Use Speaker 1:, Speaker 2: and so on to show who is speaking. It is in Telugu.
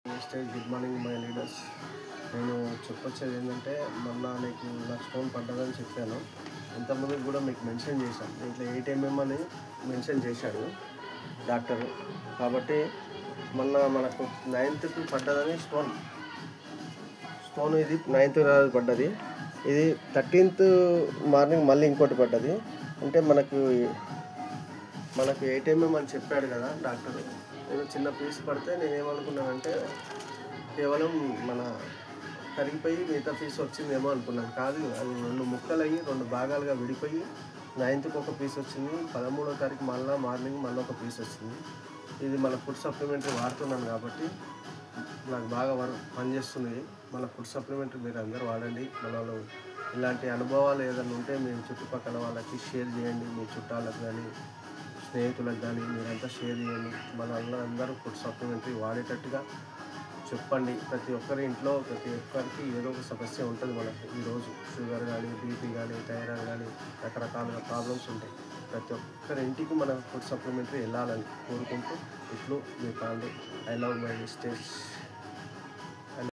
Speaker 1: Good morning my leaders. నేను చెప్పొచ్చేది ఏంటంటే, మొన్న నాకు స్టోన్ పడ్డదని చెప్పాను. ఇంతకుముందు కూడా మీకు మెన్షన్ చేశాను. దీంట్లో 8 mm అని మెన్షన్ చేశాడు డాక్టరు. కాబట్టి మొన్న మనకు 9th పడ్డదని స్టోన్ ఇది 9th పడ్డది. ఇది 13th మార్నింగ్ మళ్ళీ ఇంకోటి పడ్డది. అంటే మనకు 8 mm అని చెప్పాడు కదా డాక్టరు. నేను చిన్న పీస్ పడితే నేనేమనుకున్నానంటే కేవలం మన కరిగిపోయి మిగతా పీస్ వచ్చిందేమో అనుకున్నాను. కాదు, అది 2 ముక్కలు అయ్యి 2 భాగాలుగా విడిపోయి 9th ఒక పీస్ వచ్చింది, 13వ తారీఖు మళ్ళీ మార్నింగ్ మళ్ళీ ఒక పీస్ వచ్చింది. ఇది మన ఫుడ్ సప్లిమెంటరీ వాడుతున్నాను కాబట్టి నాకు బాగా పనిచేస్తుంది. మన ఫుడ్ సప్లిమెంటరీ మీరు అందరూ వాడండి. మనలో ఇలాంటి అనుభవాలు ఏదైనా ఉంటే మీ చుట్టుపక్కల వాళ్ళకి షేర్ చేయండి. మీ చుట్టాలకు కానీ స్నేహితులకు కానీ మీరంతా షేర్ చేయండి. మన అందరూ ఫుడ్ సప్లిమెంటరీ వాడేటట్టుగా చెప్పండి. ప్రతి ఒక్కరి ఇంట్లో ప్రతి ఒక్కరికి ఏదో ఒక సమస్య ఉంటుంది. మనకు ఈరోజు షుగర్ కానీ, బీపీ కానీ, థైరాయిడ్ కానీ రకరకాలుగా ప్రాబ్లమ్స్ ఉంటాయి. ప్రతి ఒక్కరి ఇంటికి మన ఫుడ్ సప్లిమెంటరీ వెళ్ళాలని కోరుకుంటూ ఇట్లు మీ Pandu. I love my mistakes.